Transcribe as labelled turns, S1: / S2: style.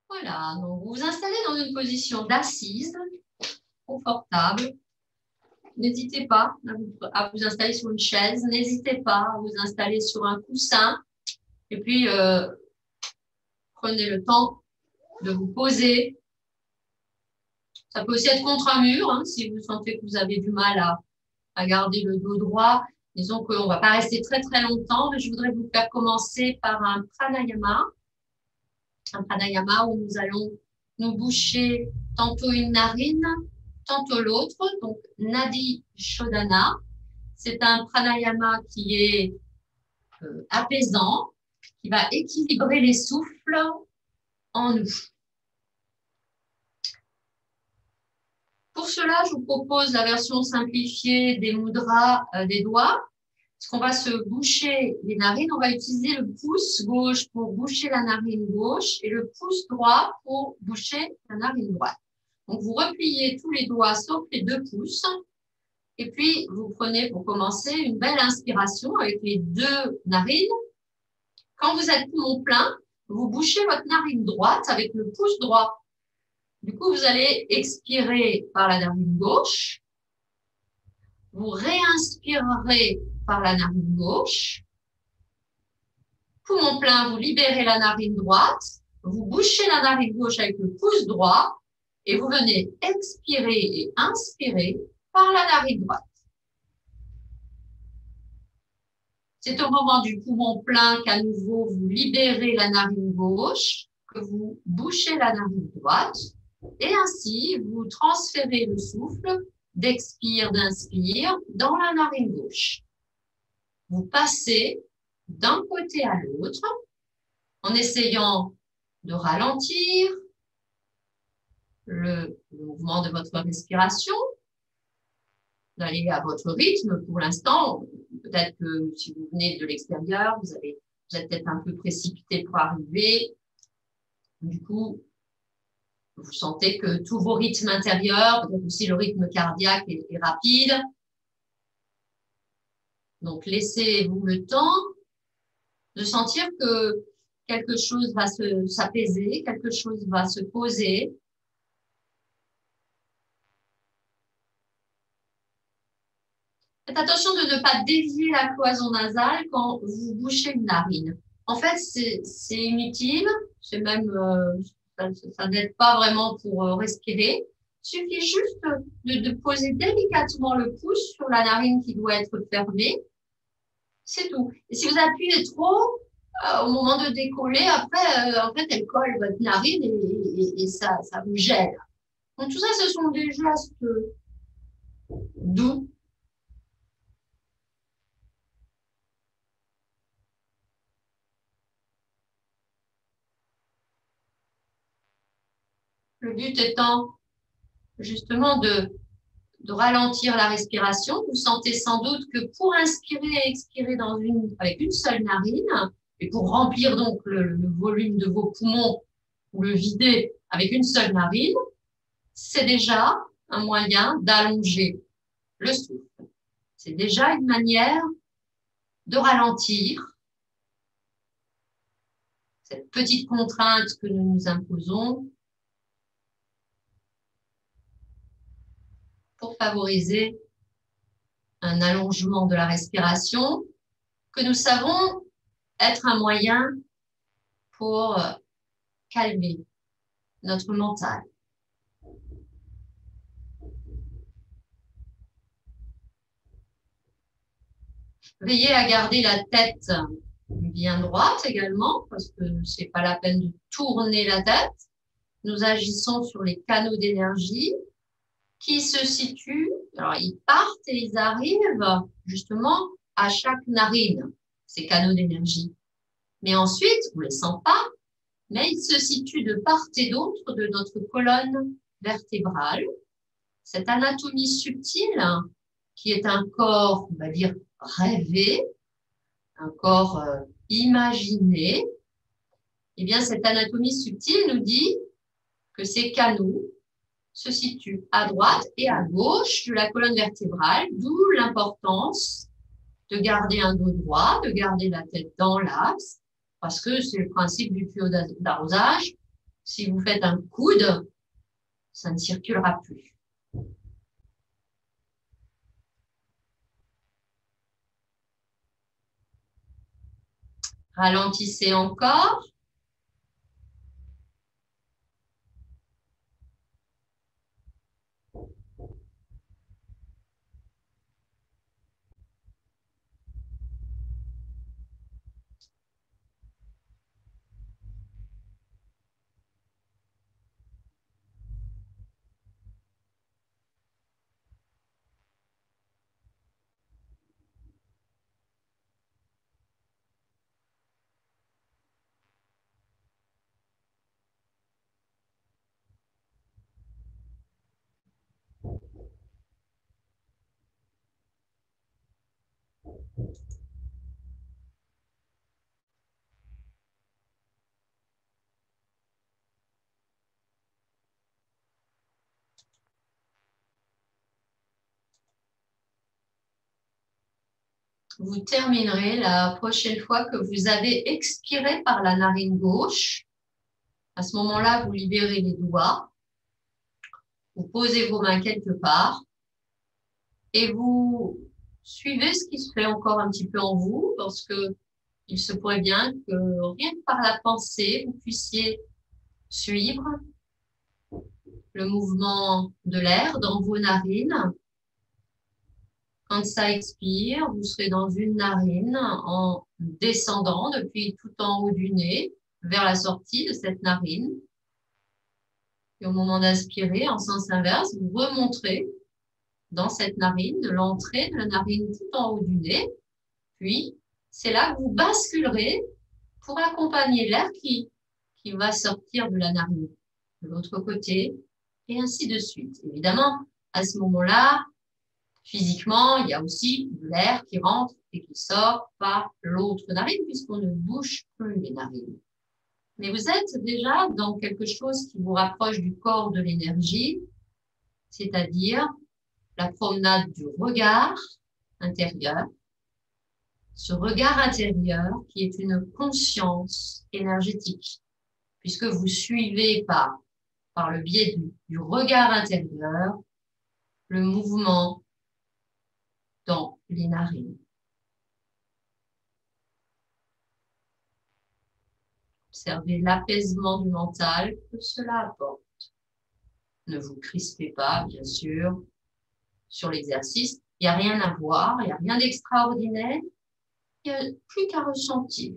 S1: Voilà, donc vous vous installez dans une position d'assise, confortable. N'hésitez pas à vous installer sur une chaise, n'hésitez pas à vous installer sur un coussin. Et puis, prenez le temps de vous poser. Ça peut aussi être contre un mur, hein, si vous sentez que vous avez du mal à garder le dos droit. Disons qu'on ne va pas rester très très longtemps, mais je voudrais vous faire commencer par un pranayama. Un pranayama où nous allons nous boucher tantôt une narine, tantôt l'autre. Donc, Nadi Shodhana. C'est un pranayama qui est apaisant, qui va équilibrer les souffles en nous. Pour cela, je vous propose la version simplifiée des mudras des doigts. Parce qu'on va se boucher les narines, on va utiliser le pouce gauche pour boucher la narine gauche et le pouce droit pour boucher la narine droite. Donc, vous repliez tous les doigts sauf les 2 pouces. Et puis, vous prenez pour commencer une belle inspiration avec les 2 narines. Quand vous êtes poumon plein, vous bouchez votre narine droite avec le pouce droit. Du coup, vous allez expirer par la narine gauche. Vous réinspirerez par la narine gauche. Poumon plein, vous libérez la narine droite. Vous bouchez la narine gauche avec le pouce droit. Et vous venez expirer et inspirer par la narine droite. C'est au moment du poumon plein qu'à nouveau, vous libérez la narine gauche, que vous bouchez la narine droite. Et ainsi, vous transférez le souffle d'expire, d'inspire dans la narine gauche. Vous passez d'un côté à l'autre en essayant de ralentir le mouvement de votre respiration, d'aller à votre rythme. Pour l'instant, peut-être que si vous venez de l'extérieur, vous êtes peut-être un peu précipité pour arriver. Du coup, vous sentez que tous vos rythmes intérieurs, peut-être aussi le rythme cardiaque est rapide. Donc, laissez-vous le temps de sentir que quelque chose va s'apaiser, quelque chose va se poser. Faites attention de ne pas dévier la cloison nasale quand vous bouchez une narine. En fait, c'est inutile, c'est même, ça n'aide pas vraiment pour respirer. Il suffit juste de poser délicatement le pouce sur la narine qui doit être fermée. C'est tout. Et si vous appuyez trop, au moment de décoller, après, en fait, elle colle votre narine et ça vous gêne. Donc, tout ça, ce sont des gestes doux. Le but étant justement de ralentir la respiration. Vous sentez sans doute que pour inspirer et expirer avec une seule narine, et pour remplir donc le volume de vos poumons ou le vider avec une seule narine, c'est déjà un moyen d'allonger le souffle. C'est déjà une manière de ralentir cette petite contrainte que nous nous imposons pour favoriser un allongement de la respiration que nous savons être un moyen pour calmer notre mental. Veillez à garder la tête bien droite également, parce que c'est pas la peine de tourner la tête. Nous agissons sur les canaux d'énergie qui se situent, alors ils partent et ils arrivent justement à chaque narine, ces canaux d'énergie. Mais ensuite, on ne les sent pas, mais ils se situent de part et d'autre de notre colonne vertébrale. Cette anatomie subtile, qui est un corps, on va dire, rêvé, un corps imaginé, eh bien, cette anatomie subtile nous dit que ces canaux se situent à droite et à gauche de la colonne vertébrale, d'où l'importance de garder un dos droit, de garder la tête dans l'axe, parce que c'est le principe du tuyau d'arrosage. Si vous faites un coude, ça ne circulera plus. Ralentissez encore. Vous terminerez la prochaine fois que vous avez expiré par la narine gauche. À ce moment-là, vous libérez les doigts. Vous posez vos mains quelque part et vous suivez ce qui se fait encore un petit peu en vous parce que il se pourrait bien que rien que par la pensée, vous puissiez suivre le mouvement de l'air dans vos narines. Quand ça expire, vous serez dans une narine en descendant depuis tout en haut du nez vers la sortie de cette narine. Et au moment d'inspirer, en sens inverse, vous remonterez dans cette narine, de l'entrée de la narine tout en haut du nez. Puis, c'est là que vous basculerez pour accompagner l'air qui va sortir de la narine de l'autre côté, et ainsi de suite. Évidemment, à ce moment-là, physiquement, il y a aussi de l'air qui rentre et qui sort par l'autre narine, puisqu'on ne bouge plus les narines. Mais vous êtes déjà dans quelque chose qui vous rapproche du corps de l'énergie, c'est-à-dire la promenade du regard intérieur. Ce regard intérieur qui est une conscience énergétique, puisque vous suivez par le biais du regard intérieur le mouvement dans les narines. Observez l'apaisement du mental que cela apporte. Ne vous crispez pas, bien sûr, sur l'exercice. Il n'y a rien à voir, il n'y a rien d'extraordinaire. Il n'y a plus qu'à ressentir.